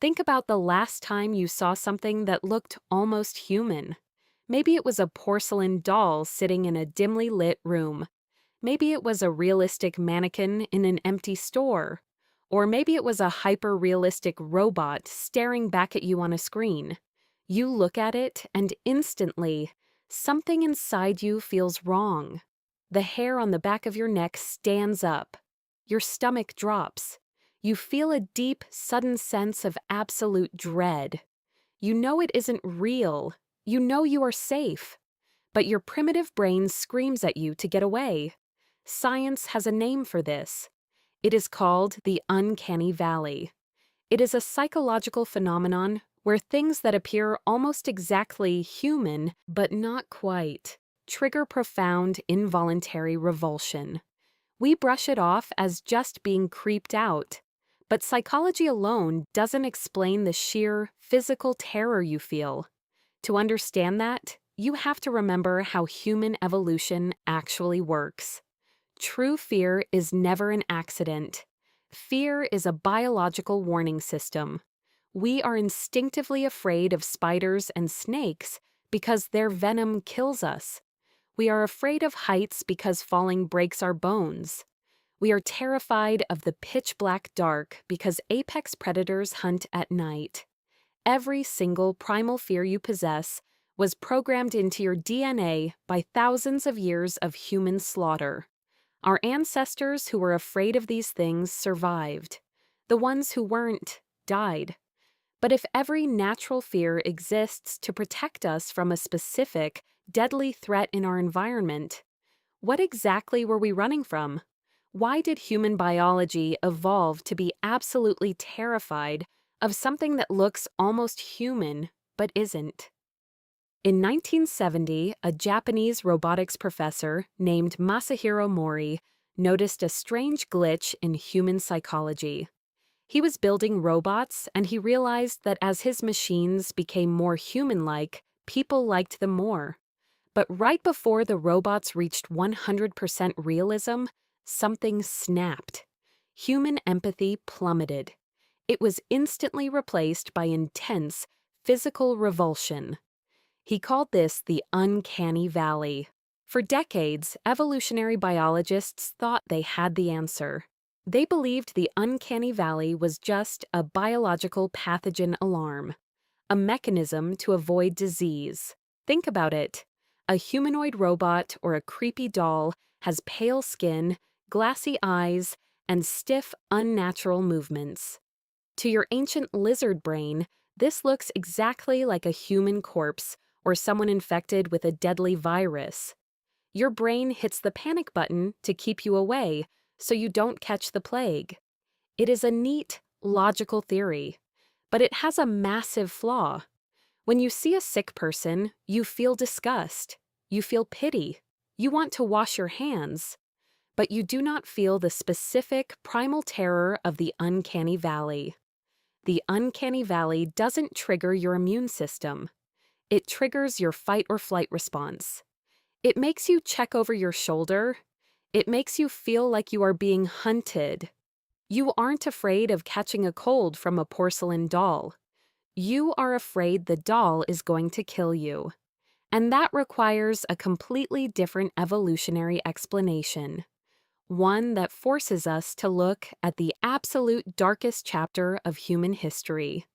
Think about the last time you saw something that looked almost human. Maybe it was a porcelain doll sitting in a dimly lit room. Maybe it was a realistic mannequin in an empty store. Or maybe it was a hyper-realistic robot staring back at you on a screen. You look at it, and instantly, something inside you feels wrong. The hair on the back of your neck stands up. Your stomach drops. You feel a deep, sudden sense of absolute dread. You know it isn't real. You know you are safe. But your primitive brain screams at you to get away. Science has a name for this. It is called the Uncanny Valley. It is a psychological phenomenon where things that appear almost exactly human, but not quite, trigger profound involuntary revulsion. We brush it off as just being creeped out. But psychology alone doesn't explain the sheer physical terror you feel. To understand that, you have to remember how human evolution actually works. True fear is never an accident. Fear is a biological warning system. We are instinctively afraid of spiders and snakes because their venom kills us. We are afraid of heights because falling breaks our bones. We are terrified of the pitch-black dark because apex predators hunt at night. Every single primal fear you possess was programmed into your DNA by thousands of years of human slaughter. Our ancestors who were afraid of these things survived. The ones who weren't died. But if every natural fear exists to protect us from a specific, deadly threat in our environment, what exactly were we running from? Why did human biology evolve to be absolutely terrified of something that looks almost human but isn't? In 1970, a Japanese robotics professor named Masahiro Mori noticed a strange glitch in human psychology. He was building robots, and he realized that as his machines became more human-like, people liked them more. But right before the robots reached 100% realism, something snapped. Human empathy plummeted. It was instantly replaced by intense physical revulsion. He called this the Uncanny Valley. For decades, evolutionary biologists thought they had the answer. They believed the Uncanny Valley was just a biological pathogen alarm, a mechanism to avoid disease. Think about it. A humanoid robot or a creepy doll has pale skin, glassy eyes, and stiff, unnatural movements. To your ancient lizard brain, this looks exactly like a human corpse or someone infected with a deadly virus. Your brain hits the panic button to keep you away so you don't catch the plague. It is a neat, logical theory, but it has a massive flaw. When you see a sick person, you feel disgust, you feel pity, you want to wash your hands, but you do not feel the specific primal terror of the Uncanny Valley. The Uncanny Valley doesn't trigger your immune system. It triggers your fight or flight response. It makes you check over your shoulder. It makes you feel like you are being hunted. You aren't afraid of catching a cold from a porcelain doll. You are afraid the doll is going to kill you. And that requires a completely different evolutionary explanation. One that forces us to look at the absolute darkest chapter of human history.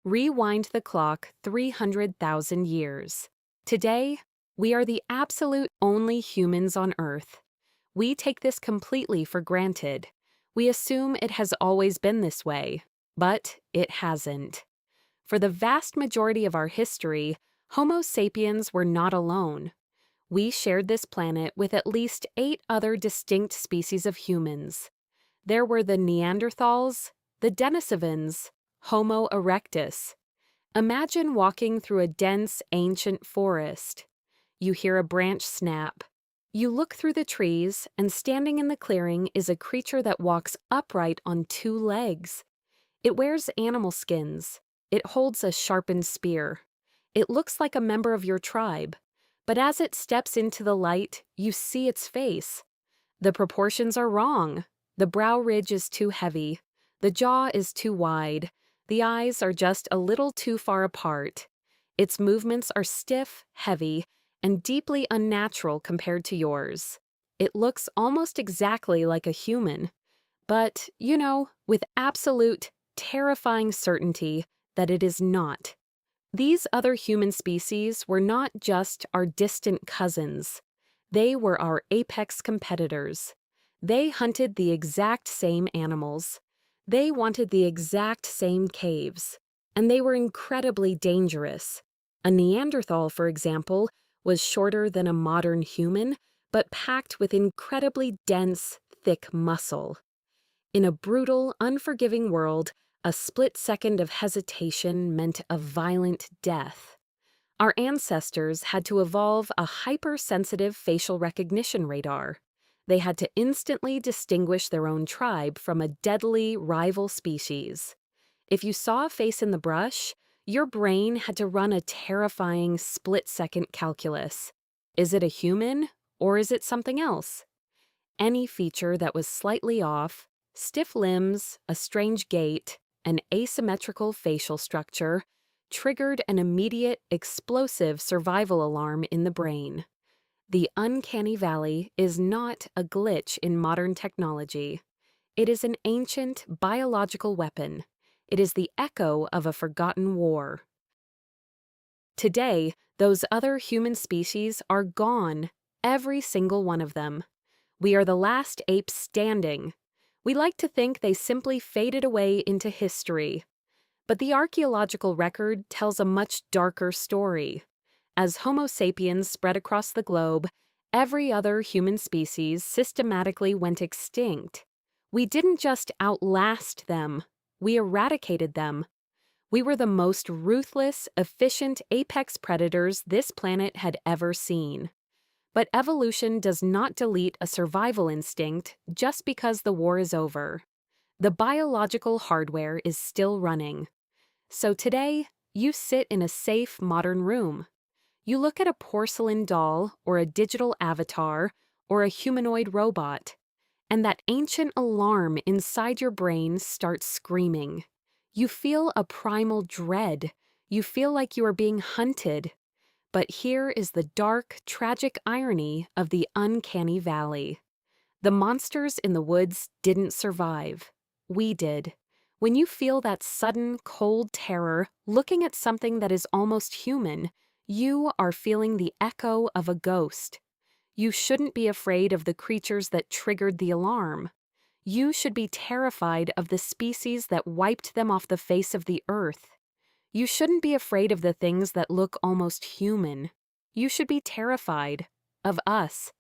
Rewind the clock 300,000 years. Today, we are the absolute only humans on Earth. We take this completely for granted. We assume it has always been this way, but it hasn't. For the vast majority of our history, Homo sapiens were not alone. We shared this planet with at least 8 other distinct species of humans. There were the Neanderthals, the Denisovans, Homo erectus. Imagine walking through a dense, ancient forest. You hear a branch snap. You look through the trees, and standing in the clearing is a creature that walks upright on 2 legs. It wears animal skins. It holds a sharpened spear. It looks like a member of your tribe. But as it steps into the light, you see its face. The proportions are wrong. The brow ridge is too heavy. The jaw is too wide. The eyes are just a little too far apart. Its movements are stiff, heavy, and deeply unnatural compared to yours. It looks almost exactly like a human, but, with absolute, terrifying certainty that it is not. These other human species were not just our distant cousins. They were our apex competitors. They hunted the exact same animals. They wanted the exact same caves. And they were incredibly dangerous. A Neanderthal, for example, was shorter than a modern human, but packed with incredibly dense, thick muscle. In a brutal, unforgiving world, a split second of hesitation meant a violent death. Our ancestors had to evolve a hypersensitive facial recognition radar. They had to instantly distinguish their own tribe from a deadly rival species. If you saw a face in the brush, your brain had to run a terrifying split-second calculus. Is it a human, or is it something else? Any feature that was slightly off, stiff limbs, a strange gait, an asymmetrical facial structure, triggered an immediate, explosive survival alarm in the brain. The Uncanny Valley is not a glitch in modern technology. It is an ancient, biological weapon. It is the echo of a forgotten war. Today, those other human species are gone, every single one of them. We are the last apes standing. We like to think they simply faded away into history. But the archaeological record tells a much darker story. As Homo sapiens spread across the globe, every other human species systematically went extinct. We didn't just outlast them, we eradicated them. We were the most ruthless, efficient apex predators this planet had ever seen. But evolution does not delete a survival instinct just because the war is over. The biological hardware is still running. So today, you sit in a safe, modern room. You look at a porcelain doll or a digital avatar or a humanoid robot, and that ancient alarm inside your brain starts screaming. You feel a primal dread. You feel like you are being hunted. But here is the dark, tragic irony of the Uncanny Valley. The monsters in the woods didn't survive. We did. When you feel that sudden, cold terror looking at something that is almost human, you are feeling the echo of a ghost. You shouldn't be afraid of the creatures that triggered the alarm. You should be terrified of the species that wiped them off the face of the earth. You shouldn't be afraid of the things that look almost human. You should be terrified of us.